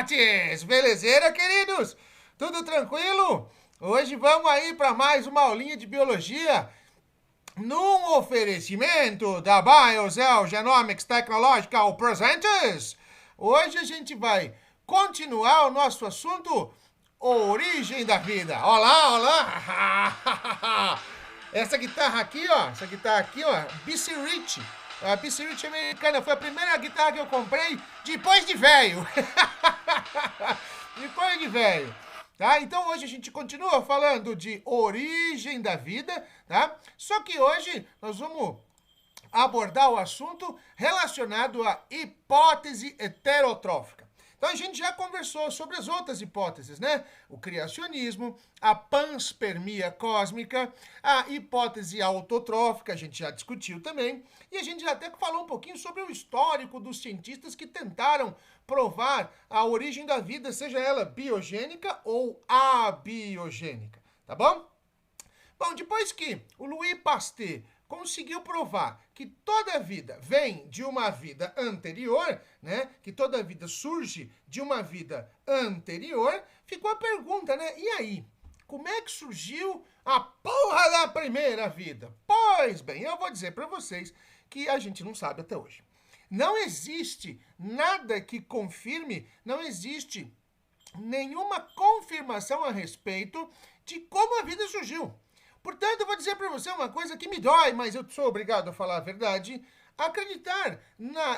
Sócrates! Belezeira, queridos? Tudo tranquilo? Hoje vamos aí para mais uma aulinha de biologia num oferecimento da BioCell Genomics Technological Presents. Hoje a gente vai continuar o nosso assunto origem da vida. Olá, olá! Essa guitarra aqui, ó, BC Rich. A BC Rich americana foi a primeira guitarra que eu comprei depois de velho. Depois de velho. Tá? Então hoje a gente continua falando de origem da vida, tá? Só que hoje nós vamos abordar o assunto relacionado à hipótese heterotrófica. Então a gente já conversou sobre as outras hipóteses, né? O criacionismo, a panspermia cósmica, a hipótese autotrófica, a gente já discutiu também, e a gente já até falou um pouquinho sobre o histórico dos cientistas que tentaram provar a origem da vida, seja ela biogênica ou abiogênica, tá bom? Bom, depois que o Louis Pasteur conseguiu provar que toda vida vem de uma vida anterior, né? Que toda vida surge de uma vida anterior, ficou a pergunta, né? E aí? Como é que surgiu a porra da primeira vida? Pois bem, eu vou dizer para vocês que a gente não sabe até hoje. Não existe nada que confirme, não existe nenhuma confirmação a respeito de como a vida surgiu. Portanto, eu vou dizer para você uma coisa que me dói, mas eu sou obrigado a falar a verdade. Acreditar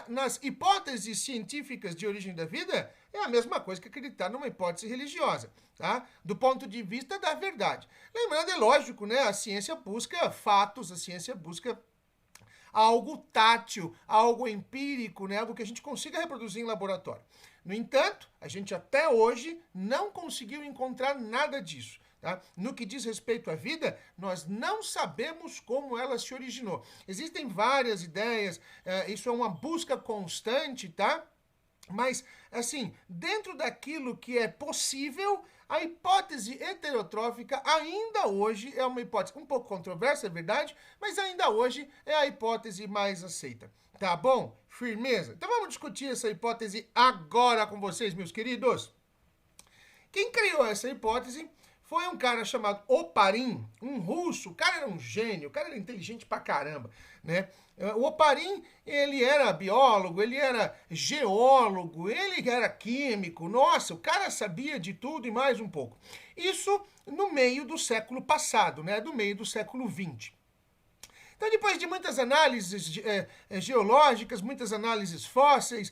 nas hipóteses científicas de origem da vida é a mesma coisa que acreditar numa hipótese religiosa, tá? Do ponto de vista da verdade. Lembrando, é lógico, né? A ciência busca fatos, a ciência busca algo tátil, algo empírico, né? Algo que a gente consiga reproduzir em laboratório. No entanto, a gente até hoje não conseguiu encontrar nada disso. Tá? No que diz respeito à vida, nós não sabemos como ela se originou. Existem várias ideias, isso é uma busca constante, tá? Mas, assim, dentro daquilo que é possível, a hipótese heterotrófica ainda hoje é uma hipótese um pouco controversa, é verdade, mas ainda hoje é a hipótese mais aceita. Tá bom? Firmeza? Então vamos discutir essa hipótese agora com vocês, meus queridos. Quem criou essa hipótese foi um cara chamado Oparin, um russo. O cara era um gênio, o cara era inteligente pra caramba, né? O Oparin, ele era biólogo, ele era geólogo, ele era químico. Nossa, o cara sabia de tudo e mais um pouco. Isso no meio do século passado, né? Do meio do século XX. Então, depois de muitas análises geológicas, muitas análises fósseis,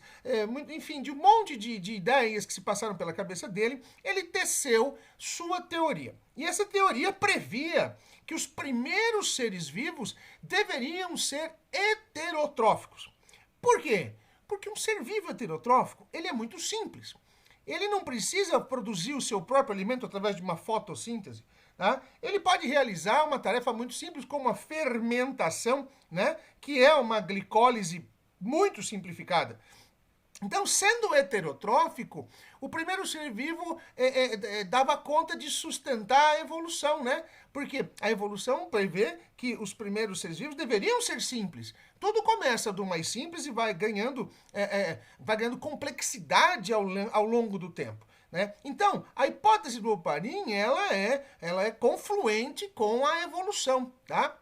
enfim, de um monte de ideias que se passaram pela cabeça dele, ele teceu sua teoria. E essa teoria previa que os primeiros seres vivos deveriam ser heterotróficos. Por quê? Porque um ser vivo heterotrófico, ele é muito simples. Ele não precisa produzir o seu próprio alimento através de uma fotossíntese. Tá? Ele pode realizar uma tarefa muito simples como a fermentação, né? Que é uma glicólise muito simplificada. Então, sendo heterotrófico, o primeiro ser vivo dava conta de sustentar a evolução, né? Porque a evolução prevê que os primeiros seres vivos deveriam ser simples. Tudo começa do mais simples e vai ganhando complexidade ao longo do tempo. Né? Então, a hipótese do Oparin, ela é confluente com a evolução, tá?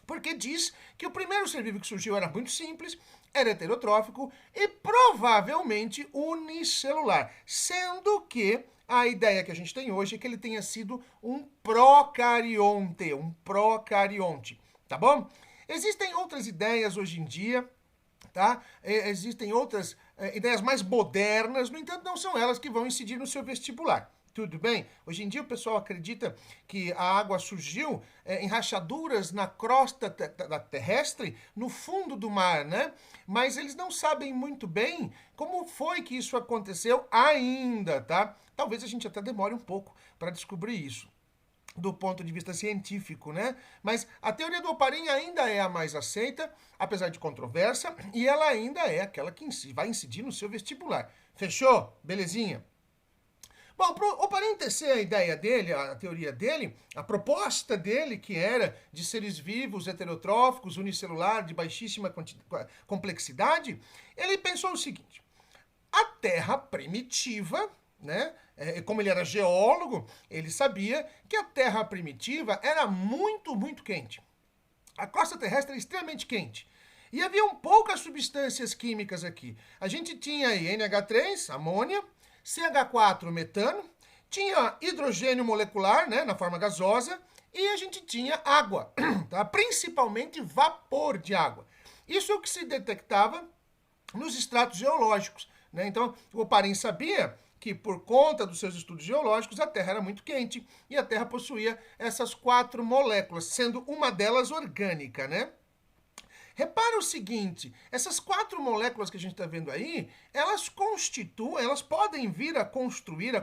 Porque diz que o primeiro ser vivo que surgiu era muito simples, era heterotrófico e provavelmente unicelular, sendo que a ideia que a gente tem hoje é que ele tenha sido um procarionte, tá bom? Existem outras ideias hoje em dia, tá? Existem outras ideias mais modernas, no entanto, não são elas que vão incidir no seu vestibular. Tudo bem? Hoje em dia o pessoal acredita que a água surgiu em rachaduras na crosta terrestre, no fundo do mar, né? Mas eles não sabem muito bem como foi que isso aconteceu ainda, tá? Talvez a gente até demore um pouco para descobrir isso do ponto de vista científico, né? Mas a teoria do Oparin ainda é a mais aceita, apesar de controversa, e ela ainda é aquela que vai incidir no seu vestibular. Fechou? Belezinha? Bom, para o Oparin tecer a ideia dele, a teoria dele, a proposta dele, que era de seres vivos, heterotróficos, unicelular, de baixíssima complexidade, ele pensou o seguinte: a Terra primitiva, né? Como ele era geólogo, ele sabia que a Terra primitiva era muito, muito quente. A crosta terrestre é extremamente quente. E haviam poucas substâncias químicas aqui. A gente tinha aí NH3, amônia, CH4, metano, tinha hidrogênio molecular, né, na forma gasosa, e a gente tinha água, tá? Principalmente vapor de água. Isso é o que se detectava nos estratos geológicos, né? Então, o Oparin sabia que, por conta dos seus estudos geológicos, a Terra era muito quente e a Terra possuía essas 4 moléculas, sendo uma delas orgânica, né? Repara o seguinte, essas 4 moléculas que a gente está vendo aí, elas podem vir a constituir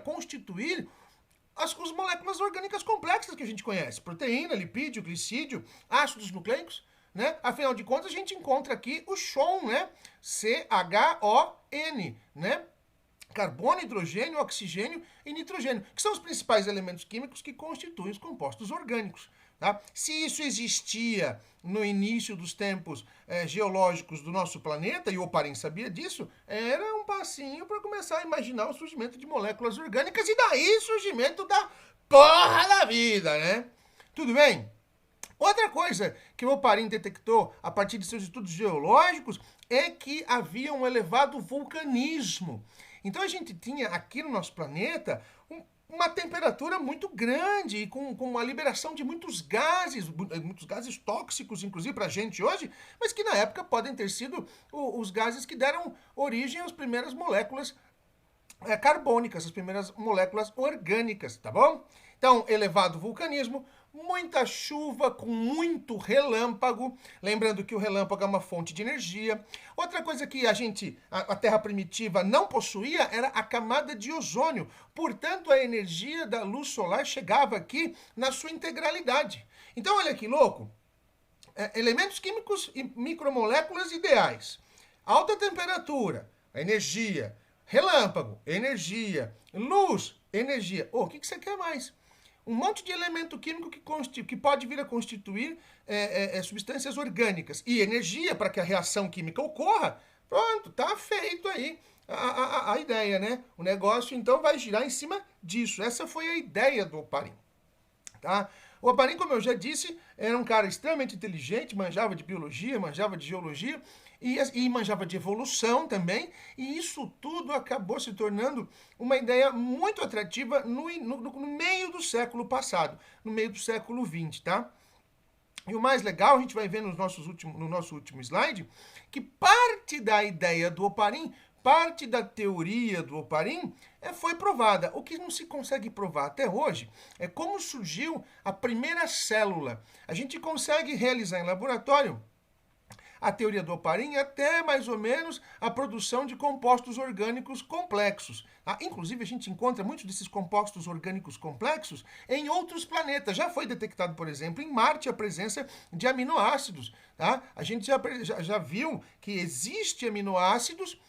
as moléculas orgânicas complexas que a gente conhece. Proteína, lipídio, glicídio, ácidos nucleicos, né? Afinal de contas, a gente encontra aqui o CHON, né? C-H-O-N, né? Carbono, hidrogênio, oxigênio e nitrogênio, que são os principais elementos químicos que constituem os compostos orgânicos. Tá? Se isso existia no início dos tempos geológicos do nosso planeta, e o Oparin sabia disso, era um passinho para começar a imaginar o surgimento de moléculas orgânicas e daí o surgimento da porra da vida, né? Tudo bem? Outra coisa que o Oparin detectou a partir de seus estudos geológicos é que havia um elevado vulcanismo. Então a gente tinha aqui no nosso planeta uma temperatura muito grande e com uma liberação de muitos gases tóxicos, inclusive para a gente hoje, mas que na época podem ter sido os gases que deram origem às primeiras moléculas carbônicas, as primeiras moléculas orgânicas, tá bom? Então, elevado vulcanismo, muita chuva com muito relâmpago, lembrando que o relâmpago é uma fonte de energia. Outra coisa que a Terra primitiva não possuía era a camada de ozônio, portanto a energia da luz solar chegava aqui na sua integralidade. Então olha que louco, elementos químicos e micromoléculas ideais, alta temperatura, energia, relâmpago, energia, luz, energia. O que você quer mais? Um monte de elemento químico que pode vir a constituir substâncias orgânicas e energia para que a reação química ocorra. Pronto, tá feito aí a ideia, né? O negócio, então, vai girar em cima disso. Essa foi a ideia do Oparin, tá? O Oparin, como eu já disse, era um cara extremamente inteligente, manjava de biologia, manjava de geologia e manjava de evolução também, e isso tudo acabou se tornando uma ideia muito atrativa no meio do século passado, no meio do século XX, tá? E o mais legal, a gente vai ver no nosso último slide, que parte da ideia do Oparin, parte da teoria do Oparin foi provada. O que não se consegue provar até hoje é como surgiu a primeira célula. A gente consegue realizar em laboratório a teoria do Oparin até mais ou menos a produção de compostos orgânicos complexos. Inclusive, a gente encontra muitos desses compostos orgânicos complexos em outros planetas. Já foi detectado, por exemplo, em Marte a presença de aminoácidos. Tá? A gente já viu que existem aminoácidos,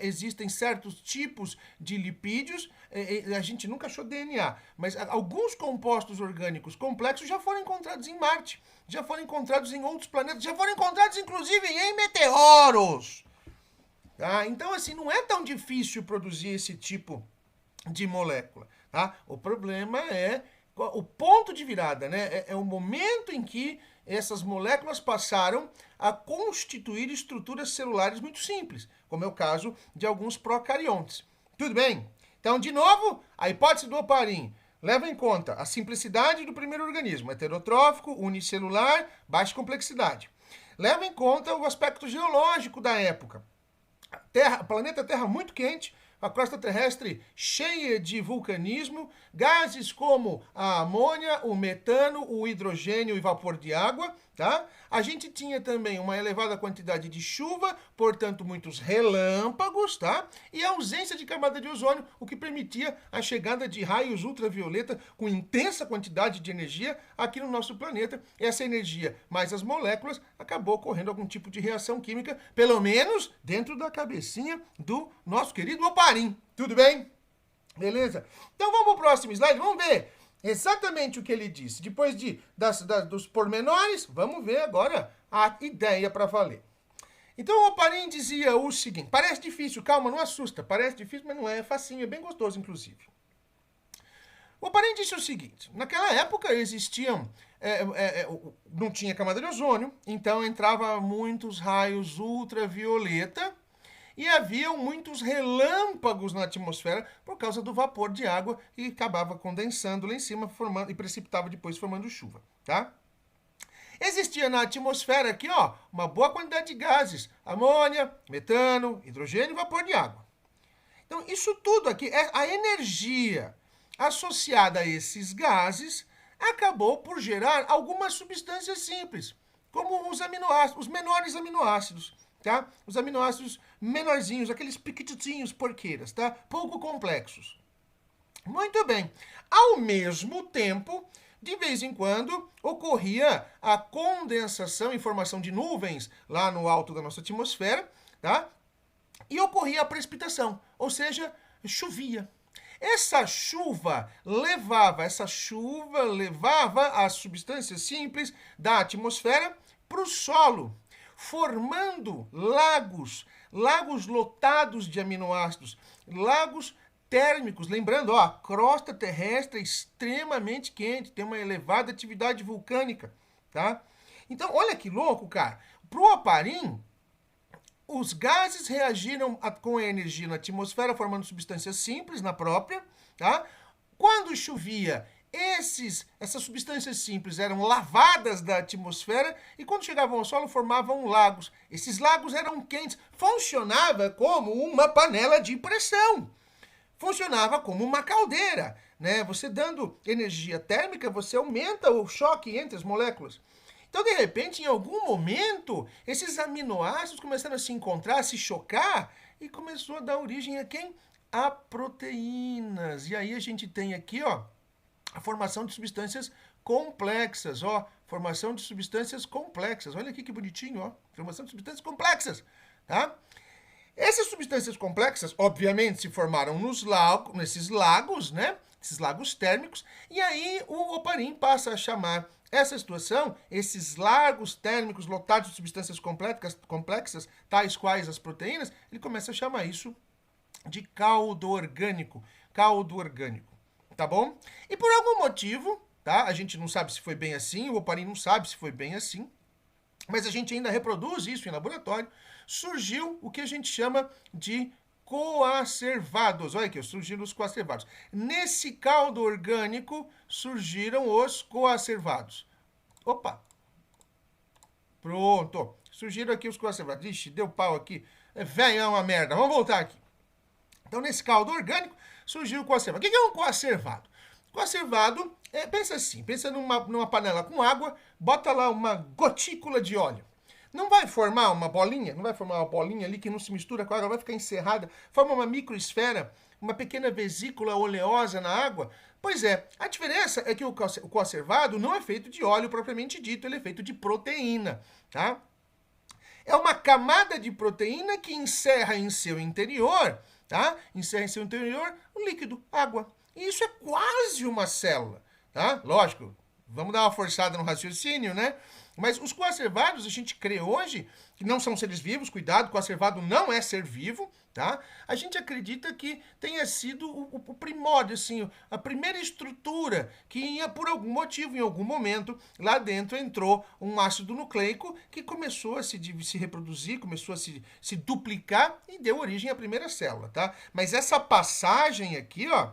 existem certos tipos de lipídios, a gente nunca achou DNA, mas alguns compostos orgânicos complexos já foram encontrados em Marte, já foram encontrados em outros planetas, já foram encontrados inclusive em meteoros. Tá? Então, assim, não é tão difícil produzir esse tipo de molécula. Tá? O problema é o ponto de virada, né? É o momento em que essas moléculas passaram a constituir estruturas celulares muito simples, como é o caso de alguns procariontes. Tudo bem? Então, de novo, a hipótese do Oparin leva em conta a simplicidade do primeiro organismo, heterotrófico, unicelular, baixa complexidade. Leva em conta o aspecto geológico da época. Planeta Terra muito quente, a crosta terrestre cheia de vulcanismo, gases como a amônia, o metano, o hidrogênio e vapor de água, tá? A gente tinha também uma elevada quantidade de chuva, portanto muitos relâmpagos, tá? E a ausência de camada de ozônio, o que permitia a chegada de raios ultravioleta com intensa quantidade de energia aqui no nosso planeta. Essa energia, mais as moléculas, acabou ocorrendo algum tipo de reação química, pelo menos dentro da cabecinha do nosso querido Oparin. Tudo bem? Beleza? Então vamos para o próximo slide, vamos ver exatamente o que ele disse. Depois dos pormenores, vamos ver agora a ideia para valer. Então o Oparin dizia o seguinte, parece difícil, calma, não assusta, parece difícil, mas não é, é facinho, é bem gostoso, inclusive. O Oparin disse o seguinte, naquela época existiam, não tinha camada de ozônio, então entrava muitos raios ultravioleta e haviam muitos relâmpagos na atmosfera por causa do vapor de água e acabava condensando lá em cima formando, e precipitava depois formando chuva, tá? Existia na atmosfera aqui, ó, uma boa quantidade de gases, amônia, metano, hidrogênio e vapor de água. Então, isso tudo aqui, a energia associada a esses gases acabou por gerar algumas substâncias simples, como os aminoácidos, os menores aminoácidos, tá? Os aminoácidos menorzinhos, aqueles piquititinhos porqueiras, tá? Pouco complexos. Muito bem. Ao mesmo tempo, de vez em quando, ocorria a condensação em formação de nuvens lá no alto da nossa atmosfera, tá? E ocorria a precipitação, ou seja, chovia. Essa chuva levava as substâncias simples da atmosfera para o solo, formando lagos lotados de aminoácidos, lagos térmicos. Lembrando, ó, a crosta terrestre é extremamente quente, tem uma elevada atividade vulcânica, tá? Então, olha que louco, cara. Pro Oparin, os gases reagiram com a energia na atmosfera, formando substâncias simples na própria, tá? Quando chovia, essas substâncias simples eram lavadas da atmosfera e quando chegavam ao solo formavam lagos. Esses lagos eram quentes, funcionava como uma panela de pressão. Funcionava como uma caldeira, né? Você dando energia térmica, você aumenta o choque entre as moléculas. Então, de repente, em algum momento, esses aminoácidos começaram a se encontrar, a se chocar, e começou a dar origem a quem? A proteínas. E aí a gente tem aqui, ó, a formação de substâncias complexas, ó, formação de substâncias complexas. Olha aqui que bonitinho, ó, formação de substâncias complexas, tá? Essas substâncias complexas, obviamente, se formaram nesses lagos, né? Esses lagos térmicos, e aí o Oparin passa a chamar essa situação, esses lagos térmicos lotados de substâncias complexas, tais quais as proteínas, ele começa a chamar isso de caldo orgânico. Caldo orgânico, tá bom? E por algum motivo, tá? A gente não sabe se foi bem assim, o Oparin não sabe se foi bem assim, mas a gente ainda reproduz isso em laboratório, surgiu o que a gente chama de coacervados. Olha aqui, surgiram os coacervados. Nesse caldo orgânico surgiram os coacervados. Opa! Pronto. Surgiram aqui os coacervados. Ixi, deu pau aqui. Velho, é uma merda. Vamos voltar aqui. Então, nesse caldo orgânico surgiu o coacervado. O que é um coacervado? Coacervado, pensa assim, pensa numa panela com água, bota lá uma gotícula de óleo. Não vai formar uma bolinha? Não vai formar uma bolinha ali que não se mistura com a água, vai ficar encerrada, forma uma microesfera, uma pequena vesícula oleosa na água? Pois é, a diferença é que o coacervado não é feito de óleo propriamente dito, ele é feito de proteína, tá? É uma camada de proteína que encerra em seu interior, tá? Encerra em seu interior o líquido, água. E isso é quase uma célula, tá? Lógico, vamos dar uma forçada no raciocínio, né? Mas os coacervados, a gente crê hoje, que não são seres vivos, cuidado, coacervado não é ser vivo, tá? A gente acredita que tenha sido o primórdio, assim, a primeira estrutura que, por algum motivo, em algum momento, lá dentro entrou um ácido nucleico que começou a se reproduzir, começou a se duplicar e deu origem à primeira célula, tá? Mas essa passagem aqui, ó,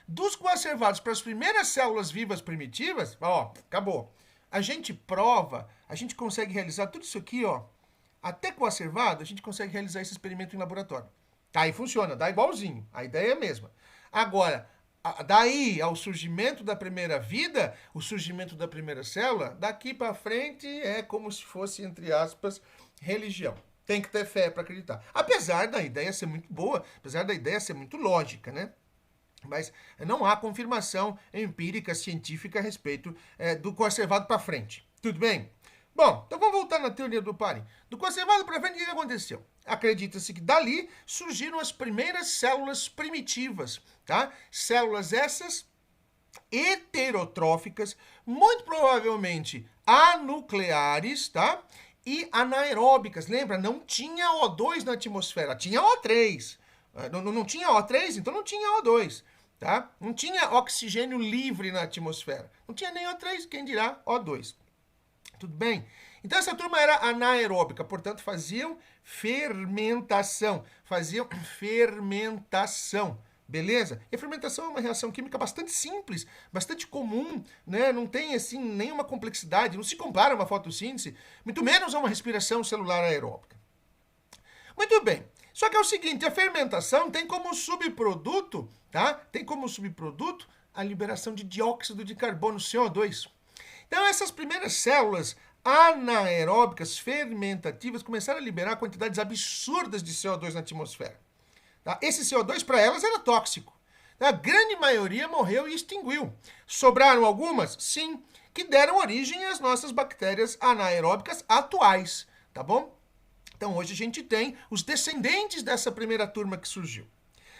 dos coacervados para as primeiras células vivas primitivas, ó, acabou. A gente prova, a gente consegue realizar tudo isso aqui, ó, até coacervado, a gente consegue realizar esse experimento em laboratório. Tá, e funciona, dá igualzinho, a ideia é a mesma. Agora, daí ao surgimento da primeira vida, o surgimento da primeira célula, daqui para frente é como se fosse, entre aspas, religião. Tem que ter fé para acreditar. Apesar da ideia ser muito boa, apesar da ideia ser muito lógica, né? Mas não há confirmação empírica, científica a respeito do coacervado para frente. Tudo bem? Bom, então vamos voltar na teoria do Oparin. Do coacervado para frente, o que aconteceu? Acredita-se que dali surgiram as primeiras células primitivas, tá? Células essas heterotróficas, muito provavelmente anucleares, tá? e anaeróbicas. Lembra? Não tinha O2 na atmosfera, tinha O3. Não tinha O3, então não tinha O2. Tá? Não tinha oxigênio livre na atmosfera. Não tinha nem O3, quem dirá O2. Tudo bem? Então essa turma era anaeróbica, portanto faziam fermentação. Beleza? E a fermentação é uma reação química bastante simples, bastante comum, né? Não tem assim nenhuma complexidade, não se compara a uma fotossíntese, muito menos a uma respiração celular aeróbica. Muito bem. Só que é o seguinte, a fermentação tem como subproduto, tá? Tem como subproduto a liberação de dióxido de carbono, CO2. Então essas primeiras células anaeróbicas fermentativas começaram a liberar quantidades absurdas de CO2 na atmosfera. Tá? Esse CO2 para elas era tóxico. A grande maioria morreu e extinguiu. Sobraram algumas? Sim, que deram origem às nossas bactérias anaeróbicas atuais, tá bom? Então hoje a gente tem os descendentes dessa primeira turma que surgiu.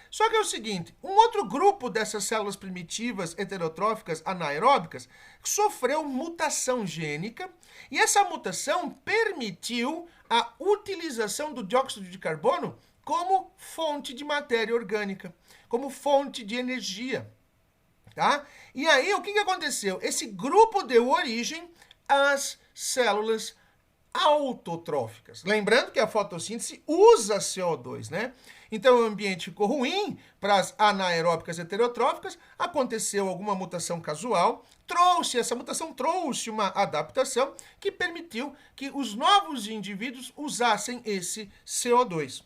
Só que é o seguinte, um outro grupo dessas células primitivas heterotróficas anaeróbicas sofreu mutação gênica e essa mutação permitiu a utilização do dióxido de carbono como fonte de matéria orgânica, como fonte de energia. Tá? E aí, o que aconteceu? Esse grupo deu origem às células autotróficas. Lembrando que a fotossíntese usa CO2, né? Então o ambiente ficou ruim para as anaeróbicas heterotróficas, aconteceu alguma mutação casual, essa mutação trouxe uma adaptação que permitiu que os novos indivíduos usassem esse CO2.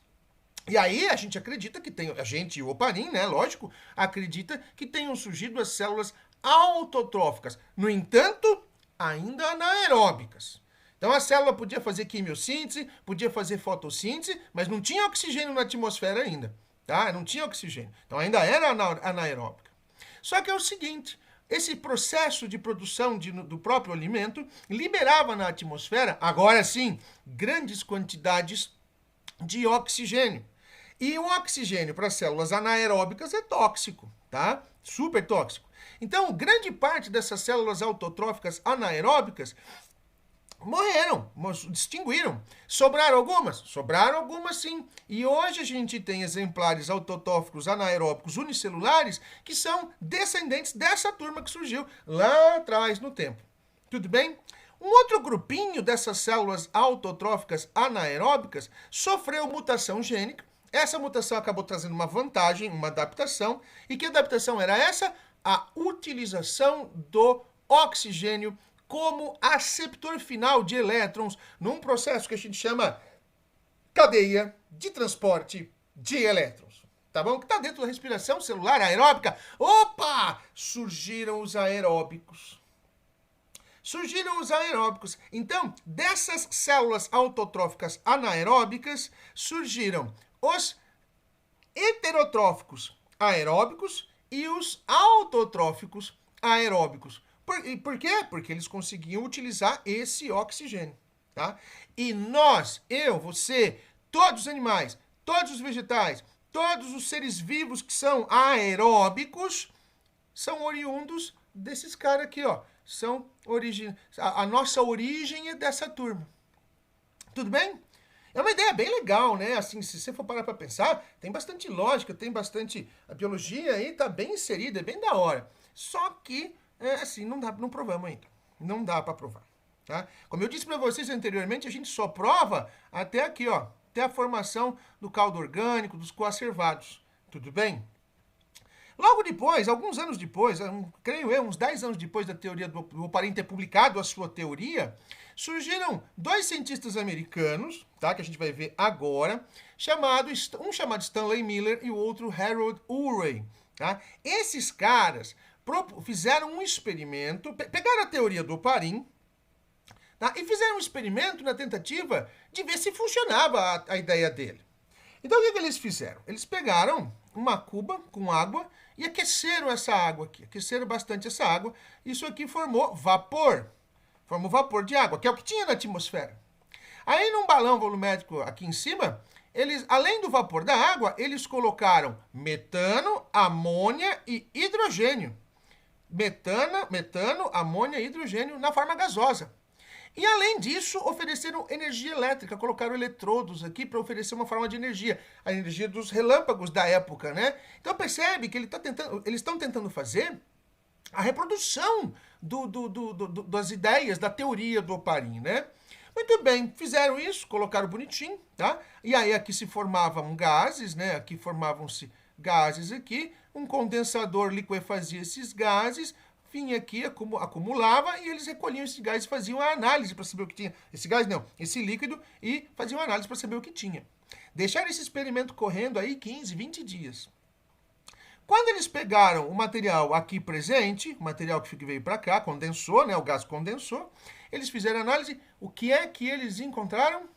E aí a gente acredita que tem, a gente e o Oparin, né, lógico, acredita que tenham surgido as células autotróficas. No entanto, ainda anaeróbicas. Então a célula podia fazer quimiossíntese, podia fazer fotossíntese, mas não tinha oxigênio na atmosfera ainda, tá? Não tinha oxigênio. Então ainda era anaeróbica. Só que é o seguinte, esse processo de produção do próprio alimento liberava na atmosfera, agora sim, grandes quantidades de oxigênio. E o oxigênio para células anaeróbicas é tóxico, tá? Super tóxico. Então, grande parte dessas células autotróficas anaeróbicas morreram, extinguiram. Sobraram algumas? Sobraram algumas sim. E hoje a gente tem exemplares autotróficos anaeróbicos unicelulares que são descendentes dessa turma que surgiu lá atrás no tempo. Tudo bem? Um outro grupinho dessas células autotróficas anaeróbicas sofreu mutação gênica. Essa mutação acabou trazendo uma vantagem, uma adaptação. E que adaptação era essa? A utilização do oxigênio como aceptor final de elétrons num processo que a gente chama cadeia de transporte de elétrons. Tá bom? Que está dentro da respiração celular aeróbica. Opa! Surgiram os aeróbicos. Então, dessas células autotróficas anaeróbicas, surgiram os heterotróficos aeróbicos e os autotróficos aeróbicos. Por quê? Porque eles conseguiam utilizar esse oxigênio. Tá? E nós, eu, você, todos os animais, todos os vegetais, todos os seres vivos que são aeróbicos, são oriundos desses caras aqui, ó. A nossa origem é dessa turma. Tudo bem? É uma ideia bem legal, né? Assim, se você for parar para pensar, tem bastante lógica, tem bastante... A biologia aí tá bem inserida, é bem da hora. Só que, assim, não provamos ainda. Não dá para provar, tá? Como eu disse para vocês anteriormente, a gente só prova até aqui, ó. Até a formação do caldo orgânico, dos coacervados. Tudo bem? Logo depois, alguns anos depois, creio eu, uns 10 anos depois da teoria do Oparin ter publicado a sua teoria, surgiram dois cientistas americanos, tá, que a gente vai ver agora, um chamado Stanley Miller e o outro Harold Urey. Tá? Esses caras fizeram um experimento, pegaram a teoria do Oparin, tá, e fizeram um experimento na tentativa de ver se funcionava a ideia dele. Então, o que eles fizeram? Eles pegaram uma cuba com água e aqueceram essa água aqui. Aqueceram bastante essa água. Isso aqui formou vapor. Formou vapor de água, que é o que tinha na atmosfera. Aí, num balão volumétrico aqui em cima, eles, além do vapor da água, eles colocaram metano, amônia e hidrogênio. Metano, amônia e hidrogênio na forma gasosa. E, além disso, ofereceram energia elétrica, colocaram eletrodos aqui para oferecer uma forma de energia, a energia dos relâmpagos da época, né? Então, percebe que eles estão tentando fazer a reprodução das ideias, da teoria do Oparin, né? Muito bem, fizeram isso, colocaram bonitinho, tá? E aí aqui se formavam gases, né? Aqui formavam-se gases aqui, um condensador liquefazia esses gases, vinha aqui, acumulava, e eles recolhiam esses gases e faziam a análise para saber o que tinha. Esse gás não, esse líquido, e faziam a análise para saber o que tinha. Deixaram esse experimento correndo aí 15, 20 dias. Quando eles pegaram o material aqui presente, o material que veio para cá, condensou, né, o gás condensou, eles fizeram análise, o que é que eles encontraram?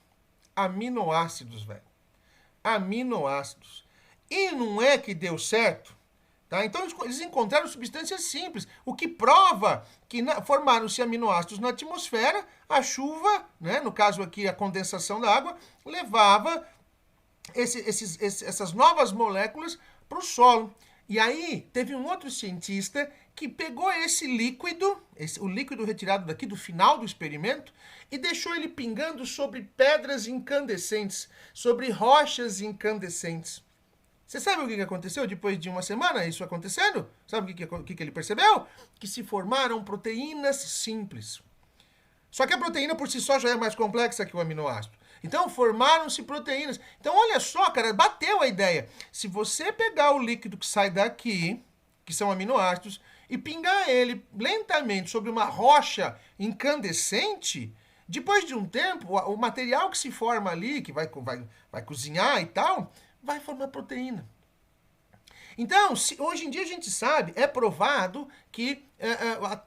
Aminoácidos, velho. Aminoácidos. E não é que deu certo, tá? Então eles encontraram substâncias simples, o que prova que formaram-se aminoácidos na atmosfera, a chuva, né, no caso aqui a condensação da água, levava essas novas moléculas para o solo. E aí, teve um outro cientista que pegou esse líquido, o líquido retirado daqui do final do experimento, e deixou ele pingando sobre pedras incandescentes, sobre rochas incandescentes. Você sabe o que aconteceu depois de uma semana isso acontecendo? Sabe o que ele percebeu? Que se formaram proteínas simples. Só que a proteína por si só já é mais complexa que o aminoácido. Então, formaram-se proteínas. Então, olha só, cara, bateu a ideia. Se você pegar o líquido que sai daqui, que são aminoácidos, e pingar ele lentamente sobre uma rocha incandescente, depois de um tempo, o material que se forma ali, que vai cozinhar e tal, vai formar proteína. Então, hoje em dia a gente sabe, é provado que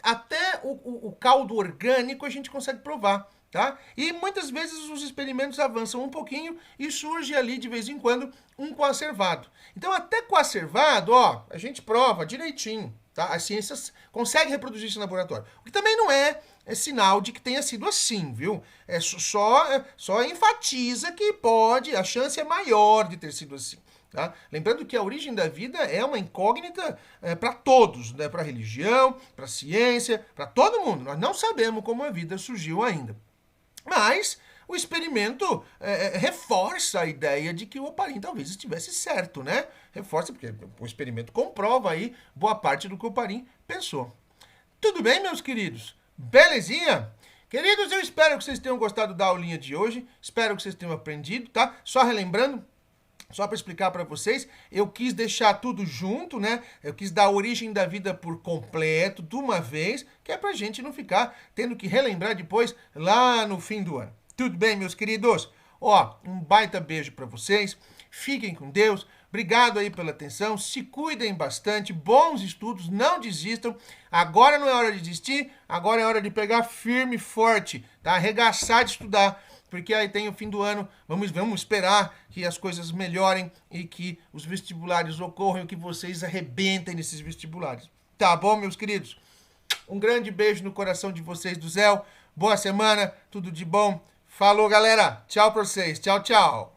até o caldo orgânico a gente consegue provar. Tá? E muitas vezes os experimentos avançam um pouquinho e surge ali de vez em quando um coacervado. Então até coacervado, ó, a gente prova direitinho, tá? A ciência consegue reproduzir isso no laboratório. O que também não é sinal de que tenha sido assim, viu? Só enfatiza que pode, a chance é maior de ter sido assim. Tá? Lembrando que a origem da vida é uma incógnita para todos, né? Para a religião, para a ciência, para todo mundo. Nós não sabemos como a vida surgiu ainda. Mas o experimento reforça a ideia de que o Oparin talvez estivesse certo, né? Reforça, porque o experimento comprova aí boa parte do que o Oparin pensou. Tudo bem, meus queridos? Belezinha? Queridos, eu espero que vocês tenham gostado da aulinha de hoje. Espero que vocês tenham aprendido, tá? Só relembrando, só para explicar para vocês, eu quis deixar tudo junto, né? Eu quis dar a origem da vida por completo, de uma vez, que é pra gente não ficar tendo que relembrar depois, lá no fim do ano. Tudo bem, meus queridos? Ó, um baita beijo para vocês. Fiquem com Deus. Obrigado aí pela atenção. Se cuidem bastante. Bons estudos. Não desistam. Agora não é hora de desistir. Agora é hora de pegar firme e forte, tá? Arregaçar de estudar. Porque aí tem o fim do ano, vamos esperar que as coisas melhorem e que os vestibulares ocorram e que vocês arrebentem nesses vestibulares. Tá bom, meus queridos? Um grande beijo no coração de vocês do Zé. Boa semana, tudo de bom. Falou, galera. Tchau pra vocês. Tchau, tchau.